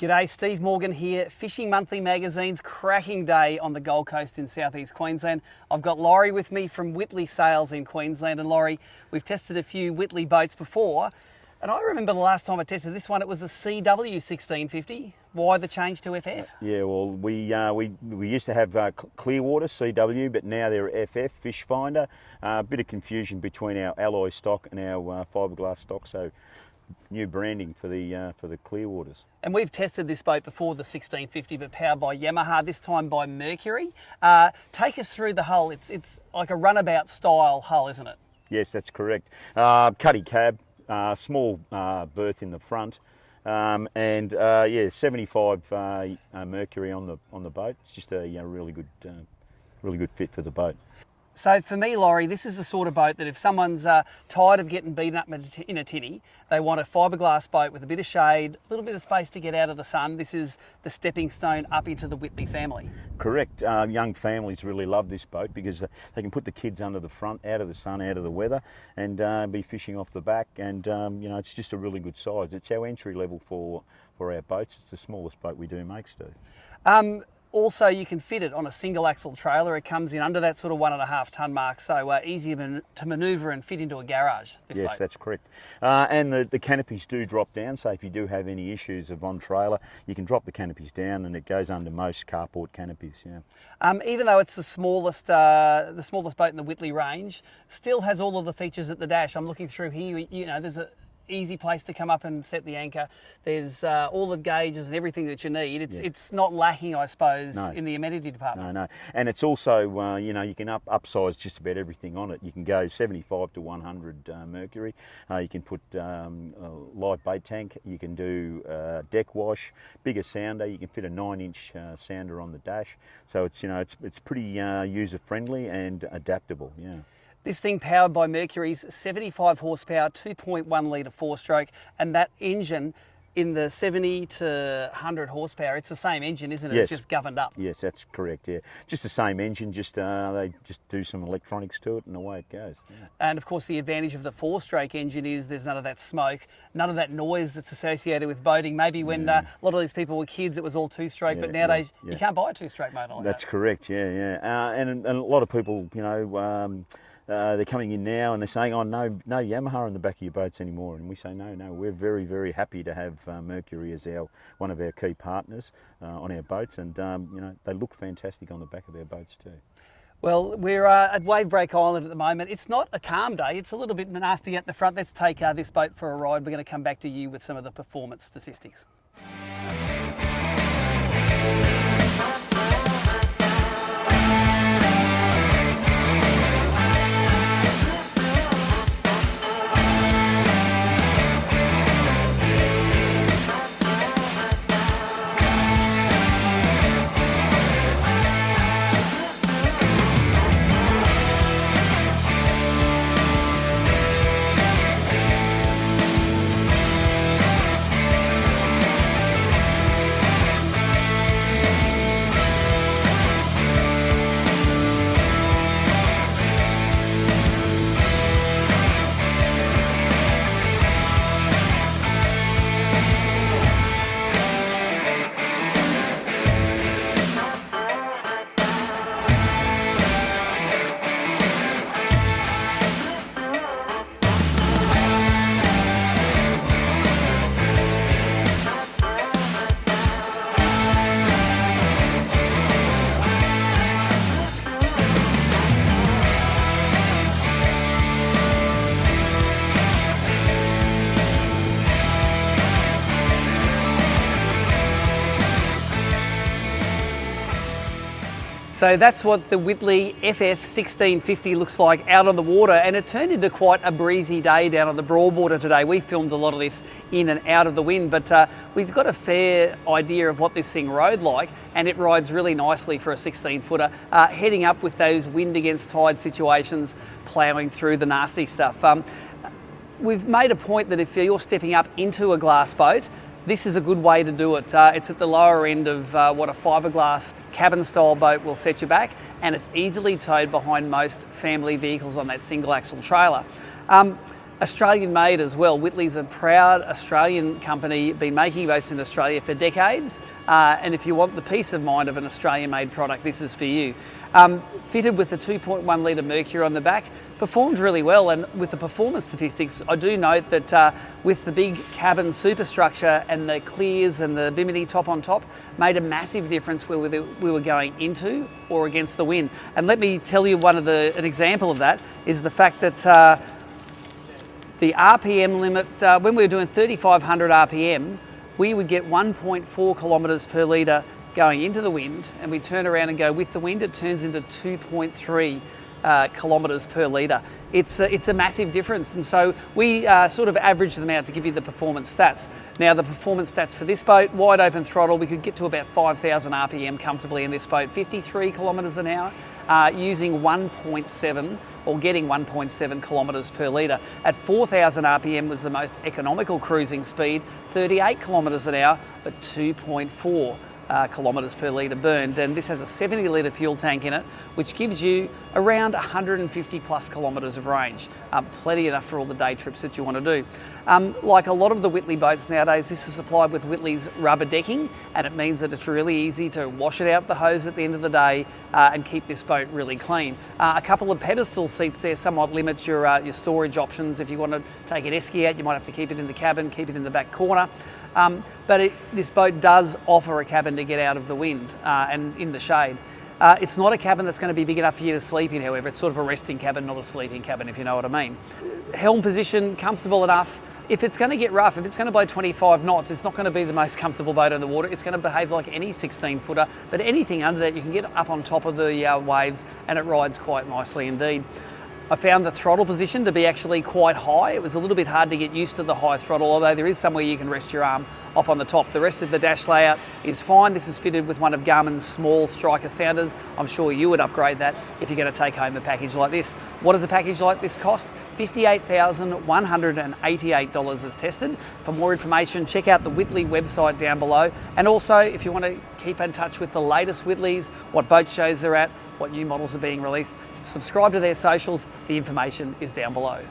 G'day, Steve Morgan here, Fishing Monthly Magazine's cracking day on the Gold Coast in southeast Queensland. I've got Laurie with me from Whitley Sales in Queensland, and Laurie, we've tested a few Whitley boats before, and I remember the last time I tested this one, it was a CW1650. Why the change to FF? Yeah, well, we used to have Clearwater CW, but now they're FF Fish Finder. A bit of confusion between our alloy stock and our fiberglass stock, so new branding for the Clearwaters. And we've tested this boat before, the 1650, but powered by Yamaha, this time by Mercury. Take us through the hull. It's like a runabout style hull, isn't it? Yes, that's correct. Cuddy cab, small berth in the front, and 75 Mercury on the boat. It's just a really good fit for the boat. So for me, Laurie, this is the sort of boat that if someone's tired of getting beaten up in a tinny, they want a fiberglass boat with a bit of shade, a little bit of space to get out of the sun. This is the stepping stone up into the Whitley family. Correct. Young families really love this boat because they can put the kids under the front, out of the sun, out of the weather, and be fishing off the back. And it's just a really good size. It's our entry level for our boats. It's the smallest boat we do make, Steve. Also, you can fit it on a single axle trailer. It comes in under that sort of 1.5 tonne mark, so easy to manoeuvre and fit into a garage. This yes, boat. That's correct. And the canopies do drop down, so if you do have any issues of on trailer, you can drop the canopies down, and it goes under most carport canopies. Yeah. Even though it's the smallest boat in the Whitley range, still has all of the features at the dash. I'm looking through here. There's a easy place to come up and set the anchor. There's all the gauges and everything that you need. It's not lacking, I suppose, in the amenity department. No. And it's also, you can upsize just about everything on it. You can go 75 to 100 Mercury. You can put a light bait tank. You can do deck wash, bigger sounder. You can fit a 9-inch sounder on the dash. So it's pretty user friendly and adaptable. Yeah. This thing powered by Mercury's 75 horsepower, 2.1 litre 4-stroke, and that engine in the 70 to 100 horsepower, it's the same engine, isn't it? Yes. It's just governed up. Yes, that's correct, yeah. Just the same engine, just they just do some electronics to it and away it goes. Yeah. And of course the advantage of the 4-stroke engine is there's none of that smoke, none of that noise that's associated with boating. Maybe when a lot of these people were kids it was all 2-stroke, but nowadays you can't buy a 2-stroke motor like that. That's correct, yeah. And a lot of people, they're coming in now and they're saying, oh, no Yamaha on the back of your boats anymore. And we say, no, we're very, very happy to have Mercury as one of our key partners on our boats. And, they look fantastic on the back of our boats too. Well, we're at Wavebreak Island at the moment. It's not a calm day. It's a little bit nasty at the front. Let's take this boat for a ride. We're going to come back to you with some of the performance statistics. So that's what the Whitley FF1650 looks like out on the water, and it turned into quite a breezy day down on the Broadwater today. We filmed a lot of this in and out of the wind, but we've got a fair idea of what this thing rode like, and it rides really nicely for a 16-footer, heading up with those wind against tide situations, ploughing through the nasty stuff. We've made a point that if you're stepping up into a glass boat, this is a good way to do it. It's at the lower end of what a fiberglass cabin style boat will set you back, and it's easily towed behind most family vehicles on that single axle trailer. Australian made as well. Whitley's a proud Australian company, been making boats in Australia for decades. And if you want the peace of mind of an Australian made product, this is for you. Fitted with the 2.1 litre Mercury on the back, performed really well. And with the performance statistics, I do note that with the big cabin superstructure and the clears and the bimini top on top, made a massive difference whether we were going into or against the wind. And let me tell you an example of that is the fact that the RPM limit, when we were doing 3,500 RPM, we would get 1.4 kilometres per litre going into the wind, and we turn around and go with the wind, it turns into 2.3 kilometres per litre. It's a massive difference, and so we sort of averaged them out to give you the performance stats. Now the performance stats for this boat, wide open throttle, we could get to about 5,000 RPM comfortably in this boat, 53 kilometres an hour, using 1.7 or getting 1.7 kilometres per litre. At 4,000 RPM was the most economical cruising speed, 38 kilometres an hour, but 2.4 kilometres per litre burned. And this has a 70 litre fuel tank in it, which gives you around 150 plus kilometres of range. Plenty enough for all the day trips that you want to do. Like a lot of the Whitley boats nowadays, this is supplied with Whitley's rubber decking, and it means that it's really easy to wash it out the hose at the end of the day and keep this boat really clean. A couple of pedestal seats there somewhat limits your storage options. If you want to take an esky out, you might have to keep it in the cabin, keep it in the back corner. But this boat does offer a cabin to get out of the wind and in the shade. It's not a cabin that's going to be big enough for you to sleep in, however. It's sort of a resting cabin, not a sleeping cabin, if you know what I mean. Helm position, comfortable enough. If it's going to get rough, if it's going to blow 25 knots, it's not going to be the most comfortable boat on the water. It's going to behave like any 16-footer, but anything under that, you can get up on top of the waves and it rides quite nicely indeed. I found the throttle position to be actually quite high. It was a little bit hard to get used to the high throttle, although there is somewhere you can rest your arm up on the top. The rest of the dash layout is fine. This is fitted with one of Garmin's small striker sounders. I'm sure you would upgrade that if you're going to take home a package like this. What does a package like this cost? $58,188 as tested. For more information, check out the Whitley website down below. And also, if you want to keep in touch with the latest Whitleys, what boat shows they're at, what new models are being released, subscribe to their socials. The information is down below.